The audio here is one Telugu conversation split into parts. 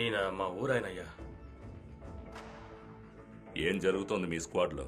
ఈయన మా ఊరాయనయ్యా. ఏం జరుగుతోంది మీ స్క్వాడ్లో?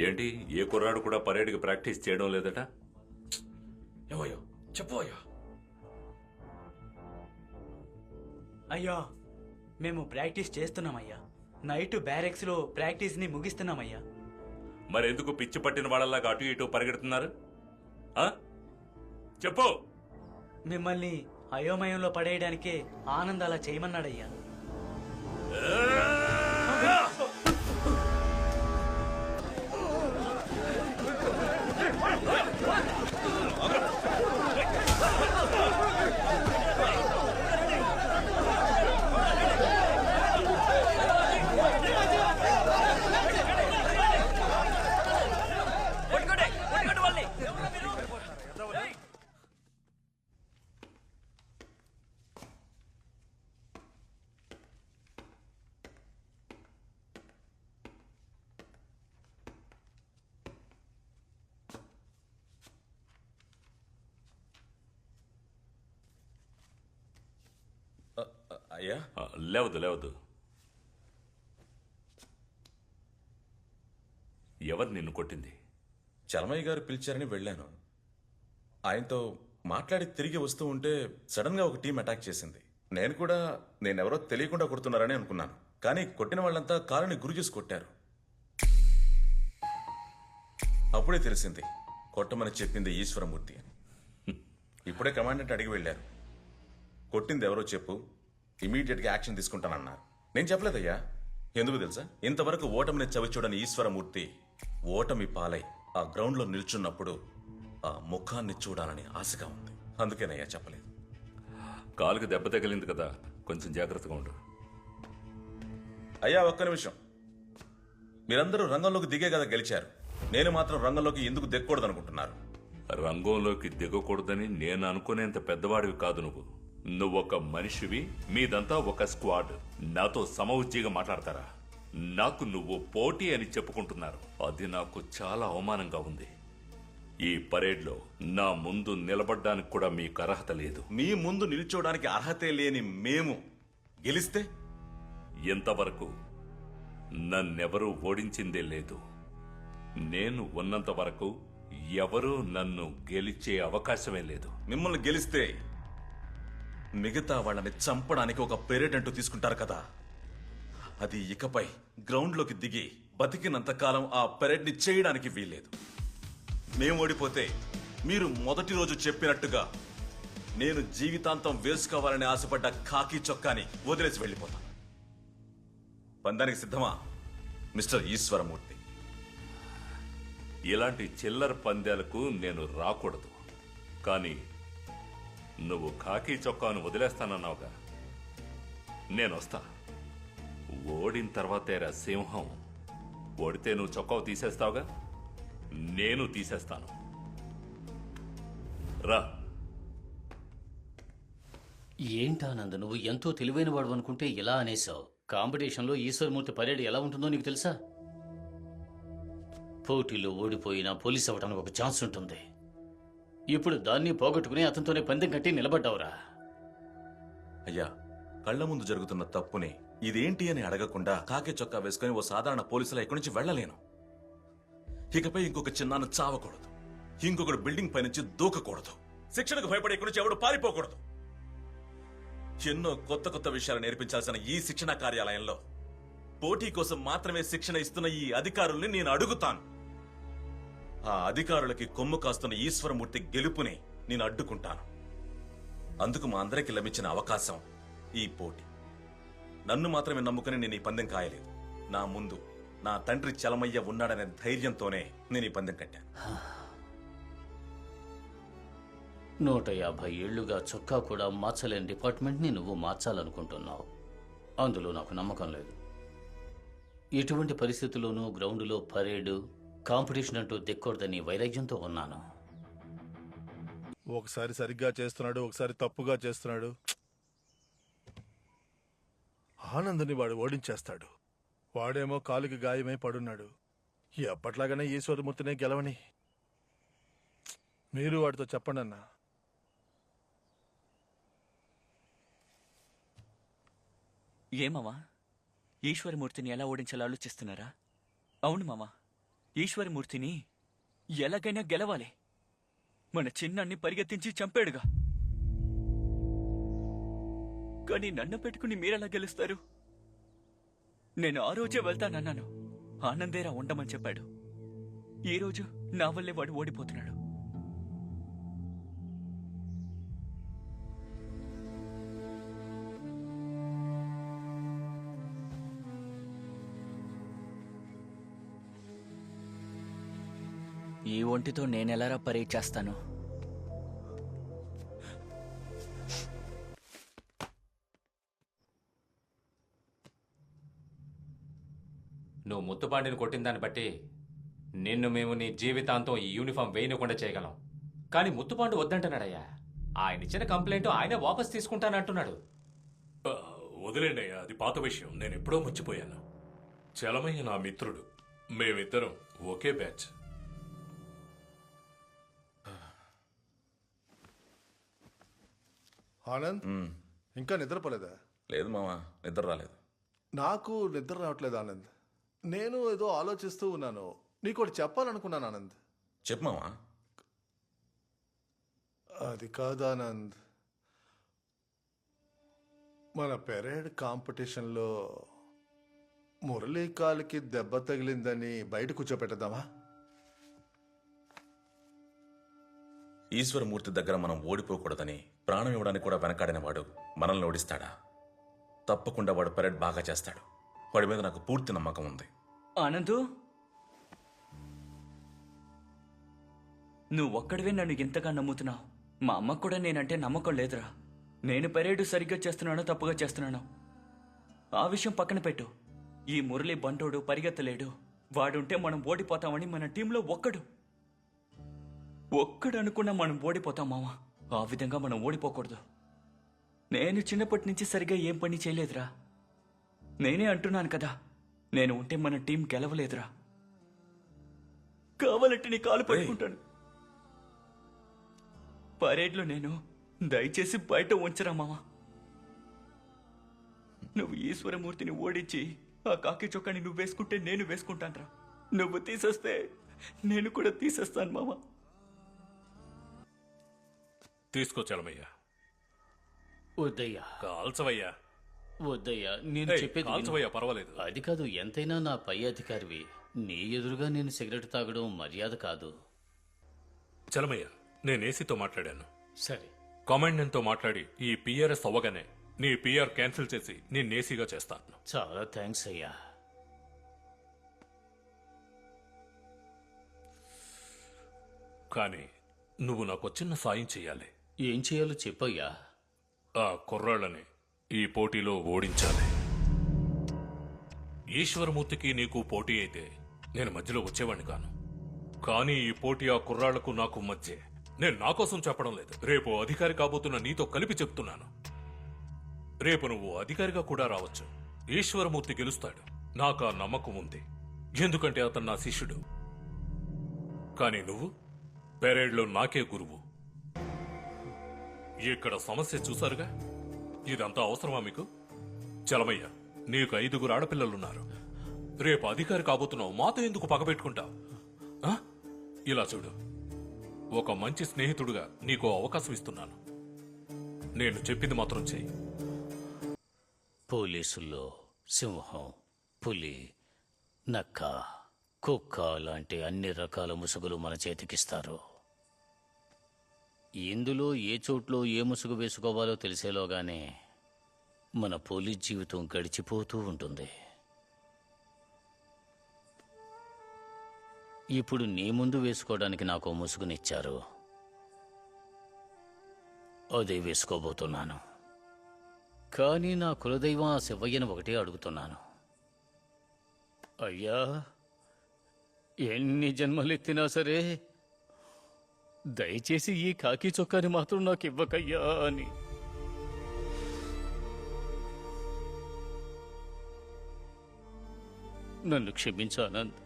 ఏంటి ఏ కుర్రాడు కూడా పరేడ్కి ప్రాక్టీస్ చేయడం లేదట? ఏమయ్యో చెప్పు అయ్యా. అయ్యా మేము ప్రాక్టీస్ చేస్తున్నామయ్యా. నైట్ బ్యారెక్స్ లో ప్రాక్టీస్ ని ముగిస్తున్నామయ్యా. మరెందుకు పిచ్చి పట్టిన వాళ్ళలాగా అటు ఇటు పరిగెడుతున్నారు? ఆ? చెప్పు. మిమ్మల్ని అయోమయంలో పడేయడానికే ఆనంద్ అలా చేయమన్నాడయ్యా. అయ్యా లేవదు. ఎవరు నిన్ను కొట్టింది? చలమయ్య గారు పిలిచారని వెళ్ళాను. ఆయనతో మాట్లాడి తిరిగి వస్తూ ఉంటే సడన్ గా ఒక టీం అటాక్ చేసింది. నేను కూడా నేనెవరో తెలియకుండా కొడుతున్నారని అనుకున్నాను. కానీ కొట్టిన వాళ్ళంతా కారుని గురి చూసి కొట్టారు. అప్పుడే తెలిసింది కొట్టమని చెప్పింది ఈశ్వరమూర్తి అని. ఇప్పుడే కమాండెంట్ అడిగి వెళ్ళారు. కొట్టింది ఎవరో చెప్పు, ఇమీడియట్ గా యాక్షన్ తీసుకుంటానన్నారు. నేను చెప్పలేదయ్యా. ఎందుకు తెలుసా? ఇంతవరకు ఓటమిని చవిచూడని ఈశ్వరమూర్తి ఓటమి పాలై ఆ గ్రౌండ్ లో నిల్చున్నప్పుడు ఆ ముఖాన్ని చూడాలని ఆశగా ఉంది. అందుకేనయ్యా చెప్పలేదు. కాలుకి దెబ్బ తగిలింది కదా, కొంచెం జాగ్రత్తగా ఉండు. అయ్యా ఒక్క నిమిషం. మీరందరూ రంగంలోకి దిగే కదా గెలిచారు. నేను మాత్రం రంగంలోకి ఎందుకు దిగకూడదు అనుకుంటున్నారు? రంగంలోకి దిగకూడదని నేను అనుకునేంత పెద్దవాడివి కాదు నువ్వు. నువ్వొక మనిషివి, మీదంతా ఒక స్క్వాడ్. నాతో సమవుజ్జిగా మాట్లాడతారా? నాకు నువ్వు పోటీ అని చెప్పుకుంటున్నారు. అది నాకు చాలా అవమానంగా ఉంది. ఈ పరేడ్లో నా ముందు నిలబడ్డానికి కూడా మీకు అర్హత లేదు. మీ ముందు నిల్చోడానికి అర్హతే లేని మేము గెలిస్తే? ఇంతవరకు నన్నెవరూ ఓడించిందే లేదు. నేను ఉన్నంత వరకు ఎవరూ నన్ను గెలిచే అవకాశమే లేదు. మిమ్మల్ని గెలిస్తే మిగతా వాళ్ళని చంపడానికి ఒక పెరేడ్ అంటూ తీసుకుంటారు కదా. అది ఇకపై గ్రౌండ్లోకి దిగి బతికినంత కాలం ఆ పెరేడ్ ని చేయడానికి వీల్లేదు. మేము ఓడిపోతే మీరు మొదటి రోజు చెప్పినట్టుగా నేను జీవితాంతం వేసుకోవాలని ఆశపడ్డ ఖాకీ చొక్కాని వదిలేసి వెళ్ళిపోతాను. పందానికి సిద్ధమా మిస్టర్ ఈశ్వరమూర్తి? ఇలాంటి చిల్లర పందాలకు నేను రాకూడదు. కానీ నువ్వు ఖాకీ చొక్కాను వదిలేస్తానన్నావుగా, నేనొస్తా. ఓడిన తర్వాతేరా సింహం. ఓడితే నువ్వు చొక్కావు తీసేస్తావుగా, నేను తీసేస్తాను. రా. ఏంటానంద, నువ్వు ఎంతో తెలివైన వాడు అనుకుంటే ఇలా అనేసావు. కాంపిటీషన్లో ఈశ్వరమూర్తి పరేడ్ ఎలా ఉంటుందో నీకు తెలుసా? పోటీలో ఓడిపోయినా పోలీస్ అవ్వడానికి ఒక ఛాన్స్ ఉంటుంది. ఇప్పుడు దాన్ని పోగొట్టుకుని అతనితోనే పందెం కట్టి నిలబడ్డావురా. అయ్యా, కళ్ల ముందు జరుగుతున్న తప్పుని ఇదేంటి అని అడగకుండా కాకి చొక్కా వేసుకుని ఓ సాధారణ పోలీసులా ఇక్కడి నుంచి వెళ్లలేను. ఇకపై ఇంకొక చిన్నాన్న చావకూడదు, ఇంకొకడు బిల్డింగ్ పైనుంచి దూకకూడదు, శిక్షణకు భయపడి ఇక్కడి నుంచి ఎవడు పారిపోకూడదు. ఎన్నో కొత్త కొత్త విషయాలు నేర్పించాల్సిన ఈ శిక్షణ కార్యాలయంలో పోటీ కోసం మాత్రమే శిక్షణ ఇస్తున్న ఈ అధికారుల్ని నేను అడుగుతాను. ఆ అధికారులకి కొమ్ము కాస్తున్న ఈశ్వరమూర్తి గెలుపుని నేను అడ్డుకుంటాను. అందుకు మా అందరికి లభించిన అవకాశం ఈ పోటీ. నన్ను మాత్రమే నమ్ముకుని నేను ఈ పందెం కాయలేదు. నా ముందు నా తండ్రి చలమయ్య ఉన్నాడనే ధైర్యంతోనే నేను ఈ పందెం కట్టాను. 150 ఏళ్లుగా చొక్కా కూడా మార్చలేని డిపార్ట్మెంట్ని నువ్వు మార్చాలనుకుంటున్నావు. అందులో నాకు నమ్మకం లేదు. ఎటువంటి పరిస్థితుల్లోనూ గ్రౌండ్లో పరేడు కాంపిటీషన్ అంటూ దిక్కూడదని వైరాగ్యంతో ఉన్నాను. ఒకసారి సరిగ్గా చేస్తున్నాడు, ఒకసారి తప్పుగా చేస్తున్నాడు. ఆనందని వాడు ఓడించేస్తాడు. వాడేమో కాలుకి గాయమై పడున్నాడు. ఎప్పట్లాగానే ఈశ్వరమూర్తినే గెలవని మీరు వాడితో చెప్పండి అన్నా. ఏమమ్మా ఈశ్వరమూర్తిని ఎలా ఓడించాలో ఆలోచిస్తున్నారా? అవును మామా, ఈశ్వరమూర్తిని ఎలాగైనా గెలవాలి. మన చిన్నాన్ని పరిగెత్తించి చంపాడుగా. కానీ నన్ను పెట్టుకుని మీరెలా గెలుస్తారు? నేను ఆ రోజే వెళ్తానన్నాను. ఆనందేరా ఉండమని చెప్పాడు. ఈ రోజు నా వల్లే వాడు ఓడిపోతున్నాడు. ఈ ఒంటితో నేనెలారా పరేడ్ చేస్తాను? నువ్వు ముత్తుపాండిని కొట్టిన దాన్ని బట్టి నిన్ను మేము నీ జీవితాంతం ఈ యూనిఫామ్ వేయనకుండా చేయగలం. కానీ ముత్తుపాండు వద్దంటున్నాడయ్యా. ఆయన ఇచ్చిన కంప్లైంట్ ఆయనే వాపస్ తీసుకుంటానంటున్నాడు. వదిలేండి అయ్యా, అది పాత విషయం. నేను ఎప్పుడో మర్చిపోయాను. చలమయ్య నా మిత్రుడు. మేమిద్దరం ఒకే బ్యాచ్. ఆనంద్ ఇంకా నిద్రపోలేదా? లేదు మావా, నిద్ర రాలేదు. నాకు నిద్ర రావట్లేదు ఆనంద్. నేను ఏదో ఆలోచిస్తూ ఉన్నాను. నీకోటి చెప్పాలనుకున్నాను ఆనంద్. చెప్పు మావా. అది కాదు ఆనంద్, మన పెరేడ్ కాంపిటీషన్లో మురళీ కాలికి దెబ్బ తగిలిందని బయట కూర్చోపెట్టదామా? ఈశ్వరమూర్తి దగ్గర మనం ఓడిపోకూడదని ప్రాణం ఇవ్వడానికి కూడా వెనకాడిన వాడు మనల్ని ఓడిస్తాడా? తప్పకుండా వాడు పెరేడ్ బాగా చేస్తాడు. వాడి మీద నాకు పూర్తి నమ్మకం ఉంది. ఆనందు, నువ్వు ఒక్కడివే నన్ను ఎంతగా నమ్ముతున్నావు. మా అమ్మకు కూడా నేనంటే నమ్మకం లేదురా. నేను పెరేడు సరిగ్గా చేస్తున్నానో తప్పుగా చేస్తున్నానో ఆ విషయం పక్కన పెట్టు. ఈ మురళి బంటోడు పరిగెత్తలేడు. వాడుంటే మనం ఓడిపోతామని మన టీంలో ఒక్కడు అనుకున్నా మనం ఓడిపోతాం మావా. ఆ విధంగా మనం ఓడిపోకూడదు. నేను చిన్నప్పటి నుంచి సరిగ్గా ఏం పని చేయలేదురా. నేనే అంటున్నాను కదా, నేను ఉంటే మన టీం గెలవలేదురా. కావాలంటే నీ కాలు పట్టుకుంటాను. పరేడ్లో నేను దయచేసి బయట ఉంచరా మావా. నువ్వు ఈశ్వరమూర్తిని ఓడించి ఆ కాకి చొక్కాని నువ్వు వేసుకుంటే నేను వేసుకుంటానురా. నువ్వు తీసేస్తే నేను కూడా తీసేస్తాను మావా. తీసుకో చలమయ్యా. వద్దయ్యా, కాల్చవయ్యా. వద్దయ్యా, నేను చెప్పేది విను. కాల్చవయ్యా, పర్వాలేదు. అది కాదు, ఎంతైనా నా పై అధికారివి. నీ ఎదురుగా నేను సిగరెట్ తాగడం మర్యాద కాదు. చలమయ్య, నేను ఏసీతో మాట్లాడాను. సరే, కమాండెంట్తో మాట్లాడి ఈ పిఆర్ఎస్ అవ్వగానే నీ పిఆర్ క్యాన్సిల్ చేసి నేను ఏసీగా చేస్తాను. చాలా థ్యాంక్స్ అయ్యా. కానీ నువ్వు నాకు చిన్న సాయం చెయ్యాలి. ఏం చేయాలో చెప్పయ్యా. ఆ కుర్రాళ్ళని ఈ పోటీలో ఓడించాలి. ఈశ్వరమూర్తికి నీకు పోటీ అయితే నేను మధ్యలో వచ్చేవాడిని కాను. కానీ ఈ పోటీ ఆ కుర్రాళ్లకు నాకు మధ్య. నేను నా కోసం చెప్పడం లేదు, రేపు అధికారి కాబోతున్న నీతో కలిపి చెప్తున్నాను. రేపు నువ్వు అధికారిగా కూడా రావచ్చు. ఈశ్వరమూర్తి గెలుస్తాడు, నాకు ఆ నమ్మకం ఉంది. ఎందుకంటే అతను నా శిష్యుడు. కానీ నువ్వు పెరేడ్లో నాకే గురువు. ఇక్కడ సమస్య చూసారుగా. ఇదంతా అవసరమా మీకు? చలమయ్య, నీకు 5 ఆడపిల్లలున్నారు. రేపు అధికారి కాబోతున్నావు, మాతో ఎందుకు పగబెట్టుకుంటావు? ఇలా చూడు, ఒక మంచి స్నేహితుడుగా నీకు అవకాశం ఇస్తున్నాను. నేను చెప్పింది మాత్రం చెయ్యి. పోలీసుల్లో సింహం, పులి, నక్క, కుక్క లాంటి అన్ని రకాల ముసుగులు మన చేతికిస్తారు. ఇందులో ఏ చోట్లో ఏ ముసుగు వేసుకోవాలో తెలిసేలోగానే మన పోలీస్ జీవితం గడిచిపోతూ ఉంటుంది. ఇప్పుడు నీ ముందు వేసుకోవడానికి నాకు ముసుగునిచ్చారు, అదే వేసుకోబోతున్నాను. కానీ నా కులదైవం ఆ శివయ్యను ఒకటే అడుగుతున్నాను. అయ్యా, ఎన్ని జన్మలెత్తినా సరే దయచేసి ఈ కాకి చొక్కాని మాత్రం నాకు ఇవ్వకయ్యా అని. నన్ను క్షమించు ఆనంద్.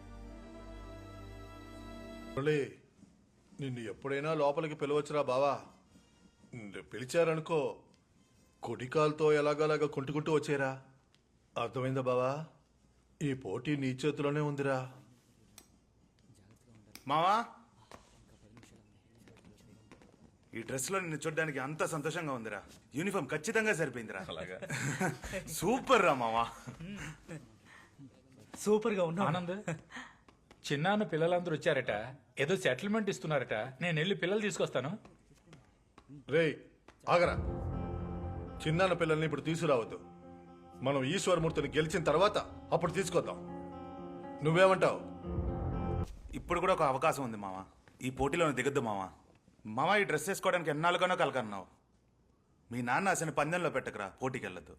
మురళి, నిన్ను ఎప్పుడైనా లోపలికి పిలవచ్చురా బావా. పిలిచారనుకో, కుడికాలతో ఎలాగలాగా కుంటుకుంటూ వచ్చేరా. అర్థమైందా బావా? ఈ పోటీ నీ చేతిలోనే ఉందిరా. మావా, ఈ డ్రెస్ లో నిన్ను చూడడానికి అంత సంతోషంగా ఉందిరా. యూనిఫామ్ ఖచ్చితంగా సరిపోయిందిరా. సూపర్ రా మావా. సూపర్ గా ఉన్నా. ఆనంద్, చిన్నాన్న పిల్లలందరూ వచ్చారట, ఏదో సెటిల్మెంట్ ఇస్తున్నారట. నేను వెళ్ళి పిల్లలు తీసుకొస్తాను. రేయ్ ఆగరా, చిన్నాన్న పిల్లల్ని ఇప్పుడు తీసుకురావద్దు. మనం ఈశ్వరమూర్తిని గెలిచిన తర్వాత అప్పుడు తీసుకొద్దాం. నువ్వేమంటావు? ఇప్పుడు కూడా ఒక అవకాశం ఉంది మావా. ఈ పోటీలో దిగద్దు మావా. మావా, ఈ డ్రెస్ వేసుకోవడానికి ఎన్నాళ్ళుగానో కలకన్నావు. మీ నాన్న అసలు పందెంలో పెట్టకరా, పోటీకి వెళ్ళొద్దు.